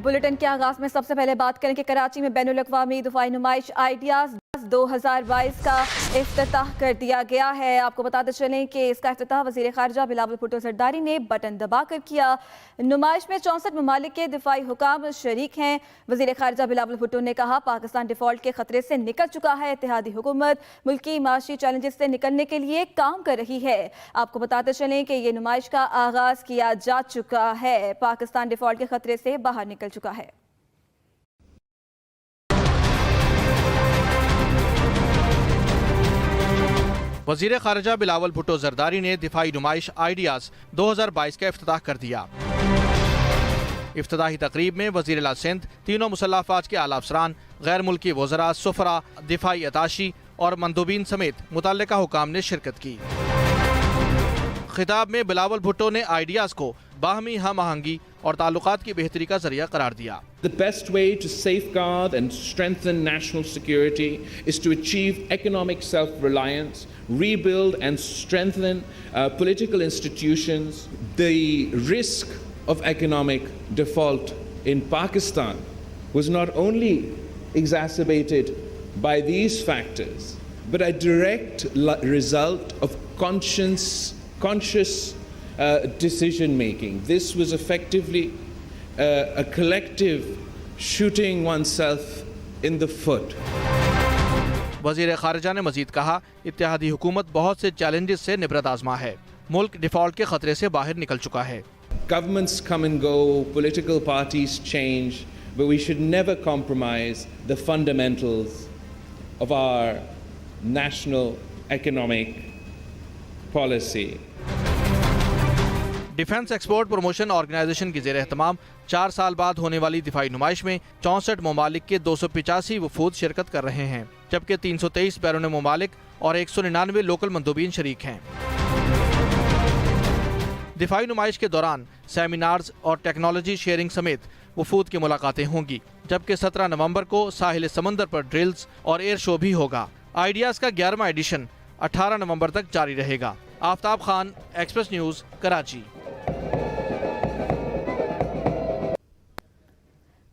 Bulletin के आगाज में सबसे पहले बात करें कि कराची में बैनुल-अक़वामी दफाई नुमाइश आइडियाज 2022 का इफ्तिताह कर दिया गया है। आपको बताते चलें कि इसका इफ्तिताह वज़ीर ख़ारिजा बिलावल भुट्टो ज़रदारी ने बटन दबाकर किया। नुमाइश में 64 ममालिक के दिफाई हुकाम शरीक हैं। वज़ीर ख़ारिजा बिलावल भुट्टो ने कहा, पाकिस्तान डिफ़ॉल्ट के खतरे से निकल चुका है। इत्तेहादी हुकूमत मुल्की माशी चैलेंजेस से निकलने के लिए काम कर रही है। आपको बताते चलें कि ये नुमाइश का आगाज़ किया जा चुका है। पाकिस्तान डिफ़ॉल्ट के खतरे से बाहर निकल चुका है। वज़ीर ख़ारिजा बिलावल भुट्टो ज़रदारी ने दिफाई नुमाइश आइडियाज़ 2022 का इफ्तिताह कर दिया। इफ्तिताही तकरीब में वज़ीर आला सिंध, तीनों मुसल्लह अफ़वाज के आला अफ़सरान, गैर मुल्की वज़रा, सुफ़रा, दिफाई अताशी और मंदूबीन समेत मुतल्लिका हुकाम ने शिरकत की। खिताब में बिलावल भुट्टो ने आइडियाज़ को बाहमी हम आहंगी और ताल्लुकात की बेहतरी का जरिया करार दिया। The best way to safeguard and strengthen national security is to achieve economic self-reliance, rebuild and strengthen political institutions. The risk of economic default in Pakistan was not only exacerbated by these factors, but a direct result of conscious decision making. This was effectively a collective shooting oneself in the foot. वज़ीर ख़ारिजा ने मज़ीद कहा, इत्तेहादी हुकूमत बहुत से challenges से निबरत आज़मा है। मुल्क डिफ़ॉल्ट के खतरे से बाहर निकल चुका है। Governments come and go, political parties change, but we should never compromise the fundamentals of our national economic policy. Defence export promotion organisation की ज़ेर एहतमाम 4 साल बाद होने वाली दिफाई नुमाइश में 64 ममालिक के 285 वफूद शिरकत कर रहे हैं, जबकि 323 बैरून ममालिक और 199 लोकल मंदूबीन शरीक हैं। दिफाई नुमाइश के दौरान सेमिनार्स और टेक्नोलॉजी शेयरिंग समेत वफूद की मुलाकातें होंगी, जबकि 17 नवंबर को साहिल समंदर पर ड्रिल्स और एयर शो भी होगा। आइडियाज़ का 11वां एडिशन 18 नवंबर तक जारी रहेगा। Aftab Khan, Express News, Karachi.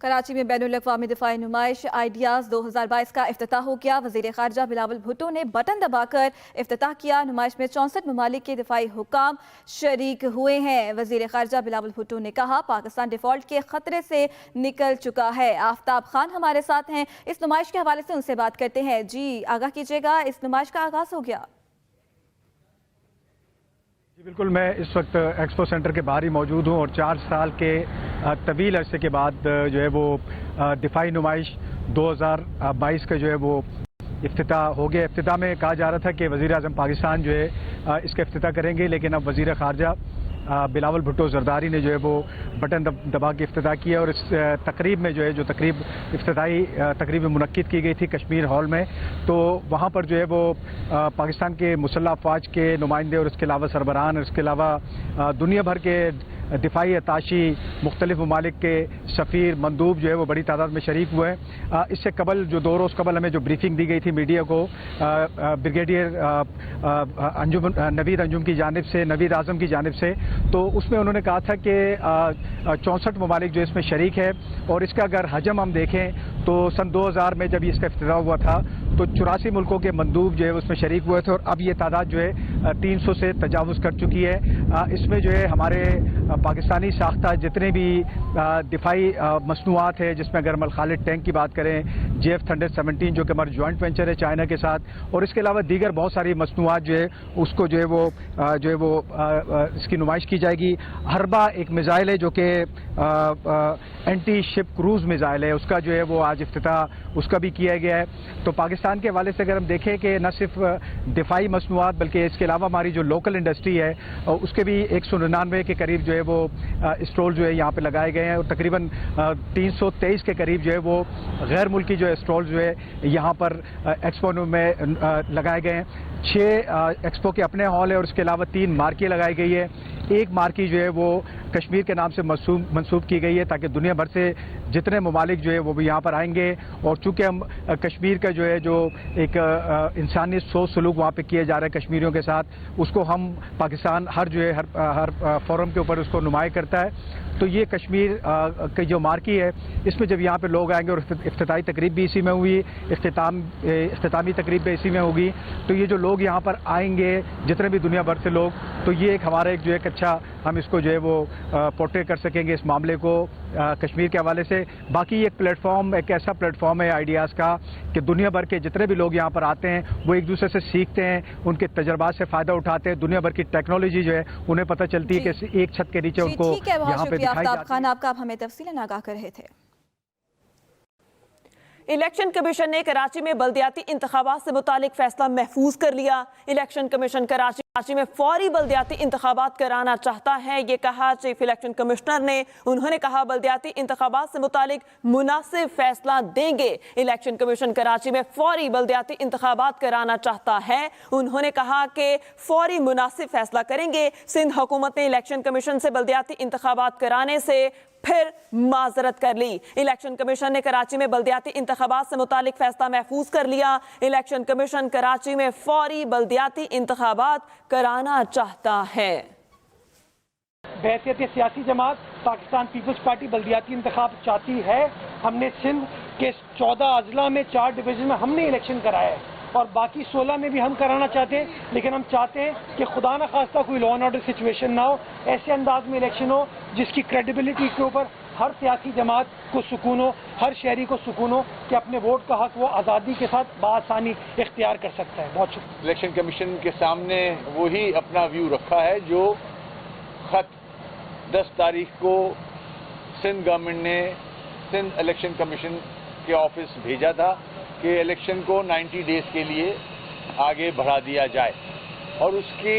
कराची में बैनुल-अक़वामी दिफाई नुमाइश आइडियाज़ 2022 का इफ्तिताह हो गया। वज़ीर ख़ारिजा बिलावल भुट्टो ने बटन दबाकर इफ्तिताह किया। नुमाइश में 64 ममालिक के दिफाई हुकाम शरीक हुए हैं। वज़ीर ख़ारिजा बिलावल भुट्टो ने कहा, पाकिस्तान डिफ़ॉल्ट के खतरे से निकल चुका है। आफ्ताब खान हमारे साथ हैं, इस नुमाइश के हवाले से उनसे बात करते हैं। जी आगाह कीजिएगा, इस नुमाइश का आगाज़ हो गया। जी बिल्कुल, मैं इस वक्त एक्सपो सेंटर के बाहर ही मौजूद हूँ और 4 साल के तवील अरसे के बाद जो है वो दिफाई नुमाइश 2022 का जो है वो इफ्तिताह हो गया। इफ्तिताह में कहा जा रहा था कि वज़ीर आज़म पाकिस्तान जो है इसका इफ्तिताह करेंगे, लेकिन अब वज़ीर ख़ारिजा बिलावल भुट्टो ज़रदारी ने जो है वो बटन दबा के इफ्तिताह किया। और इस तकरीब में जो है इफ्तिताही तकरीब मुनक्किद की गई थी कश्मीर हॉल में, तो वहाँ पर जो है वो पाकिस्तान के मुसल्लह अफ़वाज के नुमाइंदे और इसके अलावा सरबराहान और इसके अलावा दुनिया भर के दिफाई अताशी, मुख्तलिफ ममालिक के सफ़ीर, मंदूब जो है वो बड़ी तादाद में शरीक हुए हैं। इससे कबल जो 2 रोज़ कबल हमें जो ब्रीफिंग दी गई थी मीडिया को ब्रिगेडियर नवीद अंजुम की जानिब से, नवीद आज़म की जानिब से, तो उसमें उन्होंने कहा था कि 64 ममालिक जो इसमें शरीक है और इसका अगर हजम हम देखें तो सन 2000 में जब इसका इफ्तिताह हुआ था तो 84 मुल्कों के मंदूब जो है उसमें शरीक हुए थे और अब ये तादाद जो है 300 से तजावुज़ कर चुकी है। इसमें जो है हमारे पाकिस्तानी साख्ता जितने भी दिफाई मसनूआत है, जिसमें अगर मल खालिद टैंक की बात करें, JF थंडर 17 जो कि हमारा जॉइंट वेंचर है चाइना के साथ, और इसके अलावा दीगर बहुत सारी मसनूआत जो है उसको जो है वो इसकी नुमाइश की जाएगी। हरबा एक मिज़ाइल है जो कि एंटी शिप क्रूज़ मिज़ाइल है, उसका जो है वो आज इफ्तिताह उसका भी किया गया है। तो पाकिस्तान के हवाले से अगर हम देखें कि न सिर्फ दिफाई मसनूआत बल्कि इसके अलावा हमारी जो लोकल इंडस्ट्री है उसके भी 199 के करीब जो है वो स्टॉल जो है यहाँ पे लगाए गए हैं और तकरीबन 323 के करीब जो है वो गैर मुल्की जो स्टॉल जो है यहाँ पर एक्सपो में लगाए गए हैं। 6 एक्सपो के अपने हॉल है और उसके अलावा 3 मार्की लगाई गई है। एक मार्की जो है वो कश्मीर के नाम से मंसूब मंसूब की गई है ताकि दुनिया भर से जितने ममालिक जो है वो भी यहाँ पर आएंगे। और चूँकि हम कश्मीर का जो है जो एक इंसानी सोच सलूक वहाँ पे किए जा रहे हैं कश्मीरियों के साथ, उसको हम पाकिस्तान हर जो है हर फोरम के ऊपर उसको नुमाया करता है। तो ये कश्मीर की जो मार्की है, इसमें जब यहाँ पे लोग आएंगे और इफ्तिताई तकरीब भी इसी में हुई, इख्तितामी तकरीब भी इसी में होगी, तो ये जो लोग यहाँ पर आएंगे जितने भी दुनिया भर से लोग, तो ये एक हमारा एक जो एक अच्छा हम इसको जो है वो पोर्ट्रे कर सकेंगे इस मामले को कश्मीर के हवाले से। बाकी एक प्लेटफॉर्म, एक ऐसा प्लेटफॉर्म है आइडियाज़ का कि दुनिया भर के जितने भी लोग यहाँ पर आते हैं वो एक दूसरे से सीखते हैं, उनके तजर्बात से फ़ायदा उठाते हैं। दुनिया भर की टेक्नोलॉजी जो है उन्हें पता चलती है कि एक छत के नीचे उनको यहाँ पे दिखाई जाती है। आप हमें तफसीलन आगाह कर रहे थे। इलेक्शन कमीशन ने कराची में बल्दियाती इंतखाबात से मुतालिक फैसला महफूज कर लिया। इलेक्शन कमीशन कराची में फौरी बल्दियाती इंतखाबात कराना चाहता है, ये कहा चीफ इलेक्शन कमिश्नर ने। उन्होंने कहा बल्दियाती इंतखाबात से मुतालिक मुनासिब फैसला देंगे। इलेक्शन कमीशन कराची में फौरी बल्दियाती इंतखाबात कराना चाहता है। उन्होंने कहा कि फौरी मुनासिब फैसला करेंगे। सिंध हुकूमत ने इलेक्शन कमीशन से बल्दियाती इंतखाबात कराने से फिर माजरत कर ली। इलेक्शन कमीशन ने कराची में बल्दियाती इंतखाबात से मुतालिक फैसला महफूज कर लिया। इलेक्शन कमीशन कराची में फौरी बल्दियाती इंतखाबात कराना चाहता है। बहैसियत सियासी जमात पाकिस्तान पीपल्स पार्टी बल्दियाती इंतखाब चाहती है। हमने सिंध के 14 अजला में 4 डिवीजन में हमने इलेक्शन कराया है और बाकी 16 में भी हम कराना चाहते हैं, लेकिन हम चाहते हैं कि खुदा न खास्ता कोई लॉ एंड ऑर्डर सिचुएशन ना हो, ऐसे अंदाज में इलेक्शन हो जिसकी क्रेडिबिलिटी के ऊपर हर सियासी जमात को सुकून हो, हर शहरी को सुकून हो कि अपने वोट का हक वो आज़ादी के साथ बआसानी इख्तियार कर सकता है। बहुत शुक्रिया। इलेक्शन कमीशन के सामने वही अपना व्यू रखा है जो खत 10 तारीख को सिंध गवर्नमेंट ने सिंध इलेक्शन कमीशन के ऑफिस भेजा था कि इलेक्शन को 90 डेज के लिए आगे बढ़ा दिया जाए, और उसकी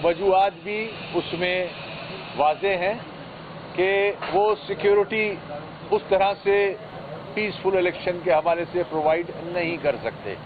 वजूहात भी उसमें वाज़ेह हैं कि वो सिक्योरिटी उस तरह से पीसफुल इलेक्शन के हवाले से प्रोवाइड नहीं कर सकते।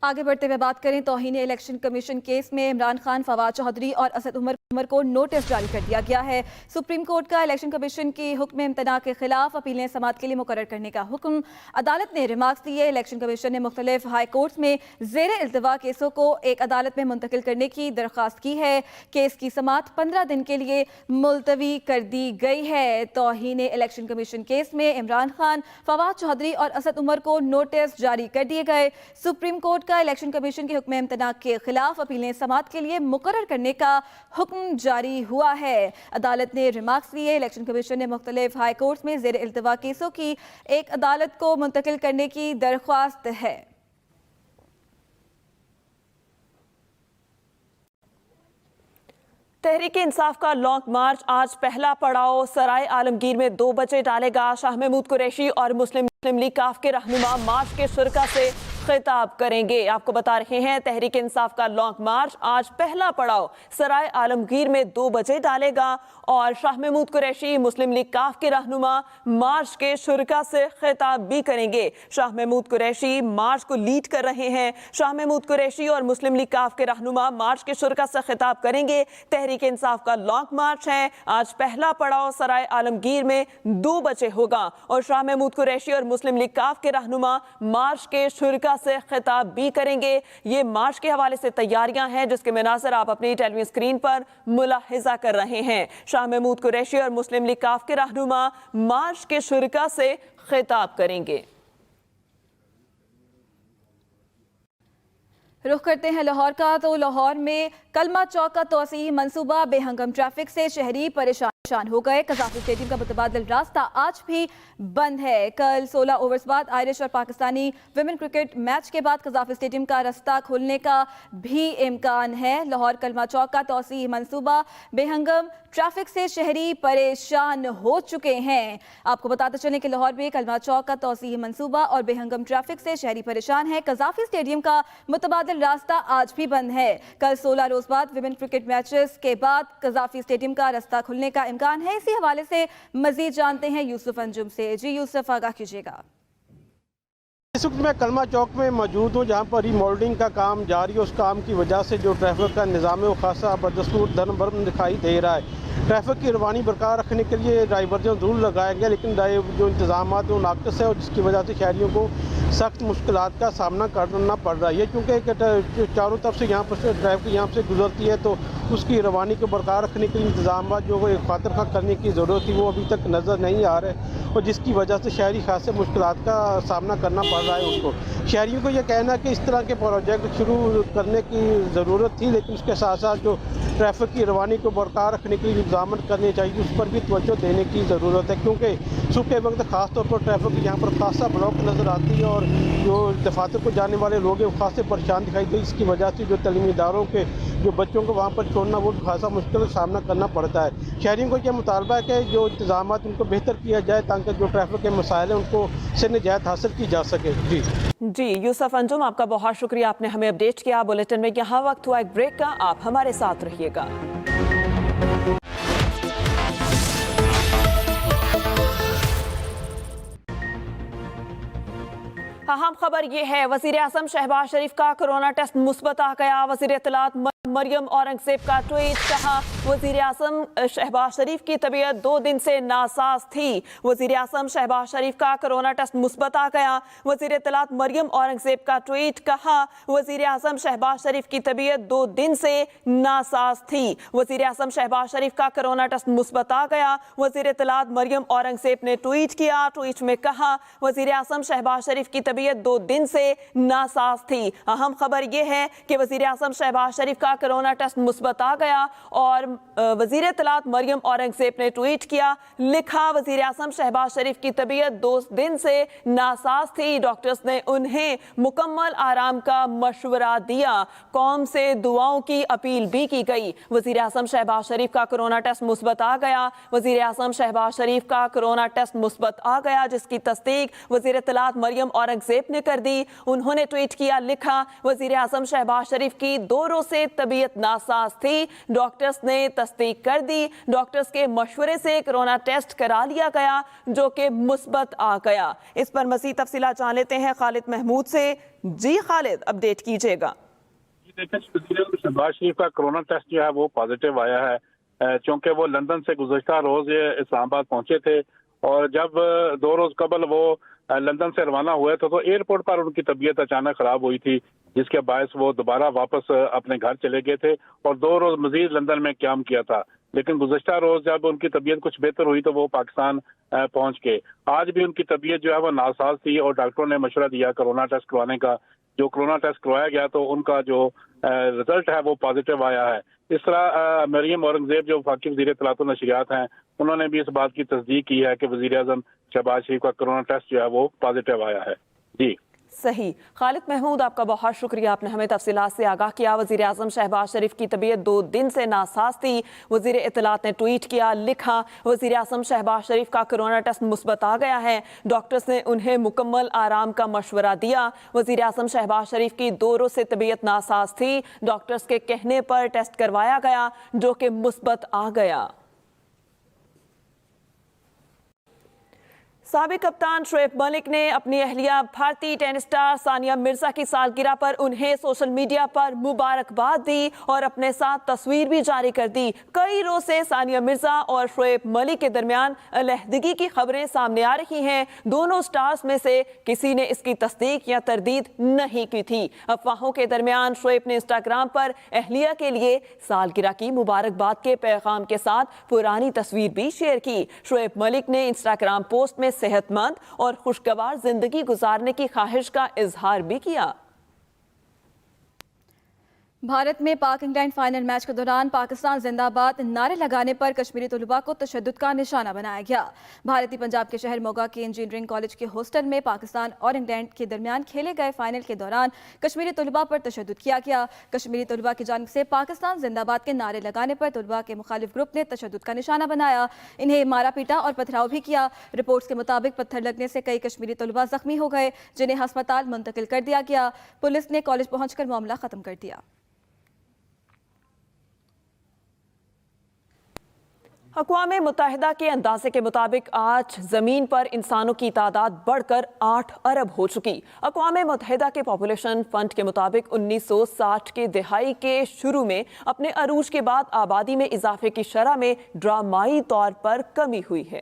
आगे बढ़ते हुए बात करें तौहीन इलेक्शन कमीशन केस में इमरान खान, फवाद चौधरी और असद उमर को नोटिस जारी कर दिया गया है। सुप्रीम कोर्ट का इलेक्शन कमीशन की हुक्म इम्तना के खिलाफ अपीलें समाअत के लिए मुकर्रर करने का हुक्म। अदालत ने रिमार्क्स दिए। इलेक्शन कमीशन ने मुख्तलिफ हाई कोर्ट्स में ज़ेर इल्तवा केसों को एक अदालत में मुंतकिल करने की दरख्वास्त की है। केस की समाअत 15 दिन के लिए मुलतवी कर दी गई है। तौहीन इलेक्शन कमीशन केस में इमरान खान, फवाद चौधरी और असद उमर को नोटिस जारी कर दिए गए। सुप्रीम कोर्ट का इलेक्शन कमीशन के हुक्म इम्तना के खिलाफ अपीलें समाअत के लिए मुकर्रर करने का हुक्म जारी हुआ है। अदालत ने रिमार्क्स दिए। इलेक्शन कमीशन ने मुख्तलिफ हाई कोर्ट्स में ज़ेर इल्तवा केसों की एक अदालत को मुंतकिल करने की दरख्वास्त है। तहरीक इंसाफ का लॉन्ग मार्च आज पहला पड़ाव सराय आलमगीर में 2 बजे डालेगा। शाह महमूद कुरैशी और मुस्लिम लीग काफ के रहनुमा मार्च के शुरका से खिताब करेंगे। आपको बता रहे हैं तहरीक इंसाफ का लॉन्ग मार्च आज पहला पड़ाव सराय आलमगीर में 2 बजे डालेगा और शाह महमूद कुरैशी, मुस्लिम लीग काफ के रहनुमा मार्च के शुरका से खिताब भी करेंगे। शाह महमूद कुरैशी मार्च को लीड कर रहे हैं। शाह महमूद कुरैशी और मुस्लिम लीग काफ के रहनुमा मार्च के शुरका से खिताब करेंगे। तहरीक इंसाफ का लॉन्ग मार्च है। आज पहला पड़ाव सराय आलमगीर में 2 बजे होगा और शाह महमूद कुरैशी और मुस्लिम लीग काफ के रहनुमा मार्च के शुरका से खिताब भी करेंगे। ये मार्च के हवाले से तैयारियां हैं जिसके मनाज़र आप अपनी टेलीविजन स्क्रीन पर मुलाहिजा कर रहे हैं। शाह महमूद कुरैशी और मुस्लिम लीग काफ के रहनुमा मार्च के शुरका से खिताब करेंगे। रुख करते हैं लाहौर का, तो लाहौर में कलमा चौक का तोसी मंसूबा बेहंगम ट्रैफिक से शहरी परेशान हो गए। कज़ाफी स्टेडियम का मुतबादिल रास्ता आज भी बंद है। कल 16 ओवर्स बाद आयरिश और पाकिस्तानी विमेन क्रिकेट मैच के बाद कज़ाफी स्टेडियम का रास्ता खुलने का भी इम्कान है। लाहौर कलमा चौक का तोसी मंसूबा बेहंगम ट्रैफिक से शहरी परेशान हो चुके हैं। आपको बताते चलें कि लाहौर में कलमा चौक का तोसी मंसूबा और बेहंगम ट्रैफिक से शहरी परेशान है। कज़ाफी स्टेडियम का मुतबादिल रास्ता आज भी बंद है। कल 16 रोज बाद विमेन क्रिकेट मैचेस के बाद कज़ाफी स्टेडियम का रास्ता खुलने का इम्कान है। इसी हवाले से मजीद जानते हैं यूसुफ अंजुम से। जी यूसुफ, आगाह कीजिएगा। इस वक्त मैं कलमा चौक में मौजूद हूँ जहाँ पर रीमॉडलिंग का काम जारी है। उस काम की वजह से जो ट्रैफिक का निज़ाम है वो खासा बदस्तूर धर्म दिखाई दे रहा है। ट्रैफिक की रवानी बरकरार रखने के लिए डाइवर्जन ज़रूर लगाया गया, लेकिन जो इंतजाम है वो नाक़िस है और जिसकी वजह से शहरियों को सख्त मुश्किलात का सामना करना पड़ रहा है, क्योंकि चारों तरफ से यहाँ पर ट्रैफिक यहाँ से गुजरती है तो उसकी रवानी को बरकरार रखने के लिए इंतजाम जो खातिर खा करने की ज़रूरत थी वो अभी तक नज़र नहीं आ रहे और जिसकी वजह से शहरी खासे मुश्किलात का सामना करना पड़ रहा है उनको। शहरियों को यह कहना है कि इस तरह के प्रोजेक्ट शुरू करने की ज़रूरत थी, लेकिन उसके साथ साथ जो ट्रैफिक की रवानी को बरकरार रखने के लिए इंतजाम करने चाहिए उस पर भी तवज्जो देने की ज़रूरत है, क्योंकि सुबह के वक्त ख़ास तौर पर ट्रैफिक यहाँ पर खासा ब्लॉक नज़र आती है और जो दफातर को जाने वाले लोग हैं वो खासे परेशान दिखाई दे। इसकी वजह से जो तलीमी इदारों के जो बच्चों को वहाँ पर छोड़ना वो खासा मुश्किल का सामना करना पड़ता है। शहरियों को यह मुतालबा है कि जो इंतजाम उनको बेहतर किया जाए ताकि जो ट्रैफिक के मसाइल हैं उनको से निजात हासिल की जा सके। जी यूसुफ अंजुम, आपका बहुत शुक्रिया, आपने हमें अपडेट किया। बुलेटिन में यहाँ वक्त हुआ एक ब्रेक का, आप हमारे साथ रहिएगा। अहम खबर ये है, वजीर आजम शहबाज शरीफ का कोरोना टेस्ट मुस्बत आ गया। वजीर इत्तलात मरियम औरंगजेब का ट्वीट, कहा वजीर आजम शहबाज शरीफ की तबीयत 2 दिन से नासाज थी। वजीर आजम शहबाज शरीफ का कोरोना टेस्ट मुस्बत आ गया। वजीर इत्तलात मरियम औरंगजेब का ट्वीट, कहा वजीर आजम शहबाज शरीफ की तबीयत 2 दिन से नासाज थी। वजीर आजम शहबाज शरीफ का कोरोना टेस्ट मुस्बत आ गया। वजीर इत्तलात मरियम औरंगजेब ने ट्वीट किया, ट्वीट में कहा वजीर आजम शहबाज शरीफ की तबीयत 2 दिन से नासाज थी। अहम खबर यह है कि वजीर आजम शहबाज शरीफ का कोरोना टेस्ट मुस्बत आ गया और वजीर इत्तलात मरियम औरंगजेब ने ट्वीट किया, लिखा वजीर आजम शहबाज शरीफ की तबीयत 2 दिन से नासाज थी, डॉक्टर्स ने उन्हें मुकम्मल आराम का मशवरा दिया, कौम से दुआओं की अपील भी की गई। वजीर आजम शहबाज शरीफ का कोरोना टेस्ट मुस्बत आ गया। वजीर आजम शहबाज शरीफ का कोरोना टेस्ट मुस्बत आ गया, जिसकी तस्दीक वजीर इत्तलात मरियम औरंगजेब ने कर दी। उन्होंने ट्वीट किया, लिखा वजीर आजम शहबाज शरीफ की 2 रोज से तबीयत नासाज थी, डॉक्टर्स ने तस्दीक कर दी। डॉक्टर्स के मशवरे से कोरोना टेस्ट करा लिया गया जो कि मुस्बत आ गया। इस पर मज़ीद तफसीलात जान लेते हैं खालिद महमूद से। जी खालिद, अपडेट कीजिएगा। शहबाज शरीफ का कोरोना टेस्ट जो है वो पॉजिटिव आया है, क्योंकि वो लंदन से गुज़श्ता रोज इस्लामाबाद पहुंचे थे और जब 2 रोज कबल वो लंदन से रवाना हुए थे तो एयरपोर्ट पर उनकी तबीयत अचानक खराब हुई थी, जिसके बायस वो दोबारा वापस अपने घर चले गए थे और 2 रोज मजीद लंदन में क्याम किया था। लेकिन गुज़श्ता रोज जब उनकी तबीयत कुछ बेहतर हुई तो वो पाकिस्तान पहुंच गए। आज भी उनकी तबीयत जो है वो नासाज थी और डॉक्टरों ने मशवरा दिया कोरोना टेस्ट करवाने का। जो कोरोना टेस्ट करवाया गया तो उनका जो रिजल्ट है वो पॉजिटिव आया है। इस तरह मरियम औरंगजेब जो वफाकी वज़ीर इत्तलात व नशरियात हैं, उन्होंने भी इस बात की तस्दीक की है कि वज़ीर आज़म शहबाज शरीफ का कोरोना टेस्ट जो है वो पॉजिटिव आया है। जी सही। खालिद महमूद, आपका बहुत शुक्रिया, आपने हमें तफसीलात से आगाह किया। वज़ीर आज़म शहबाज शरीफ की तबीयत 2 दिन से नासाज थी। वज़ीर इत्तलात ने ट्वीट किया, लिखा वज़ीर आज़म शहबाज शरीफ का कोरोना टेस्ट मुस्बत आ गया है, डॉक्टर्स ने उन्हें मुकम्मल आराम का मशवरा दिया। वज़ीर आज़म शहबाज शरीफ की 2 रोज से तबीयत नासाज थी, डॉक्टर्स के कहने पर टेस्ट करवाया गया जो कि मुस्बत आ गया। साबिक कप्तान शोएब मलिक ने अपनी अहलिया भारतीय टेनिस स्टार सानिया मिर्जा की सालगिरह पर उन्हें सोशल मीडिया पर मुबारकबाद दी और अपने साथ तस्वीर भी जारी कर दी। कई रोज से सानिया मिर्जा और शोएब मलिक के दरमियान अलहदगी की खबरें सामने आ रही हैं। दोनों स्टार्स में से किसी ने इसकी तस्दीक या तरदीद नहीं की थी। अफवाहों के दरमियान शोएब ने इंस्टाग्राम पर अहलिया के लिए सालगिरह की मुबारकबाद के पैगाम के साथ पुरानी तस्वीर भी शेयर की। शोएब मलिक ने इंस्टाग्राम पोस्ट में सेहतमंद और खुशगवार जिंदगी गुजारने की ख्वाहिश का इजहार भी किया। भारत में पाक इंग्लैंड फाइनल मैच के दौरान पाकिस्तान जिंदाबाद नारे लगाने पर कश्मीरी तलबा को तशद्दुद का निशाना बनाया गया। भारतीय पंजाब के शहर मोगा के इंजीनियरिंग कॉलेज के हॉस्टल में पाकिस्तान और इंग्लैंड के दरमियान खेले गए फाइनल के दौरान कश्मीरी तलबा पर तशद्दुद किया गया। कश्मीरी तलबा की जानिब से पाकिस्तान जिंदाबाद के नारे लगाने पर तलबा के मुखालिफ ग्रुप ने तशद्दुद का निशाना बनाया, इन्हें मारा पीटा और पथराव भी किया। रिपोर्ट्स के मुताबिक पत्थर लगने से कई कश्मीरी तलबा जख्मी हो गए, जिन्हें अस्पताल मुंतकिल कर दिया गया। पुलिस ने कॉलेज पहुंचकर मामला खत्म कर दिया। अक़वाम मुत्तहिदा के अंदाजे के मुताबिक आज ज़मीन पर इंसानों की तादाद बढ़कर 8 अरब हो चुकी। अक़वाम मुत्तहिदा के पॉपुलेशन फंड के मुताबिक 1960 के दहाई के शुरू में अपने अरूज के बाद आबादी में इजाफे की शरह में ड्रामाई तौर पर कमी हुई है।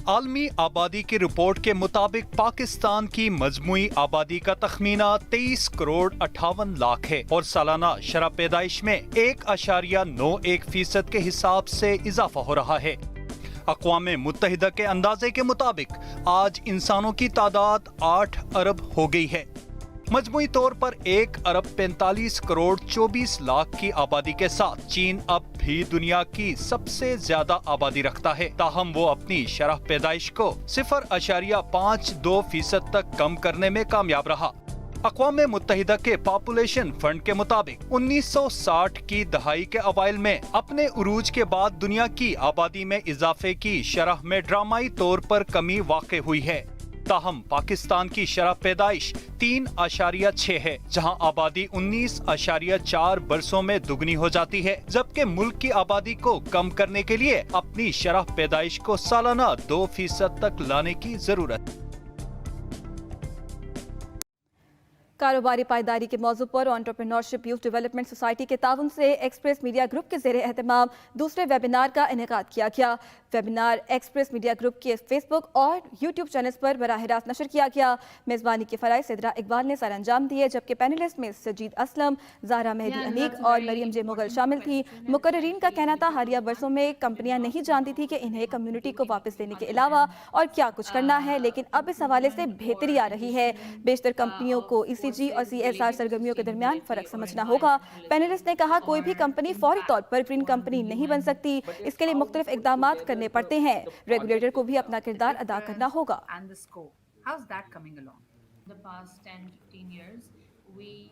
आलमी आबादी की रिपोर्ट के मुताबिक पाकिस्तान की मजमूई आबादी का तखमीना 23 करोड़ 58 लाख है और सालाना शरह पैदाइश में 1.91% के हिसाब से इजाफा हो रहा है। अक़वाम मुत्तहिदा के अंदाजे के मुताबिक आज इंसानों की तादाद 8 अरब हो गई है। मजमूई तौर पर 1 अरब 45 करोड़ 24 लाख की आबादी के साथ चीन अब भी दुनिया की सबसे ज्यादा आबादी रखता है। ताहम वो अपनी शरह पैदाइश को 0.52% तक कम करने में कामयाब रहा। अक़वाम मुत्तहिदा के पॉपुलेशन फंड के मुताबिक 1960 की दहाई के अवाइल में अपने उरूज के बाद दुनिया की आबादी में इजाफे की शरह में ड्रामाई तौर पर कमी वाक़ई हुई है। ताहम पाकिस्तान की शरह पैदाइश 3.6 है, जहां आबादी 19.4 बरसों में दुगनी हो जाती है, जबकि मुल्क की आबादी को कम करने के लिए अपनी शरह पैदाइश को सालाना 2% तक लाने की जरूरत। कारोबारी पायदारी के मौजू पर एंटरप्रेन्योरशिप यूथ डेवलपमेंट सोसाइटी के ताउन से एक्सप्रेस मीडिया ग्रुप के ज़ेरे एहतमाम दूसरे वेबिनार का इनेकाद किया गया। वेबिनार एक्सप्रेस मीडिया ग्रुप के फेसबुक और यूट्यूब चैनल्स पर बराह रास्त नशर किया गया। मेज़बानी के फ़राइज़ सिद्रा इकबाल ने सर अंजाम दिए, जबकि पैनलिस्ट में सजीद असलम, ज़हरा मेहदी अनीक और मरियम जे मुगल शामिल थी। मुकर्रीन का कहना था हालिया बरसों में कंपनियां नहीं जानती थी कि इन्हें कम्युनिटी को वापस देने के अलावा और क्या कुछ करना है, लेकिन अब इस हवाले से बेहतरी आ रही है। बेशतर कंपनियों को ECG और CSR सरगर्मियों के दरमियान फ़र्क समझना होगा। पैनलिस्ट ने कहा कोई भी कंपनी फौरी तौर पर ग्रीन कंपनी नहीं बन सकती, इसके लिए मुख्तलिफ इक़दामात करने पड़ते हैं। रेगुलेटर को भी अपना किरदार अदा करना होगा। And the scope, how's that coming along? The past 10-15 years, we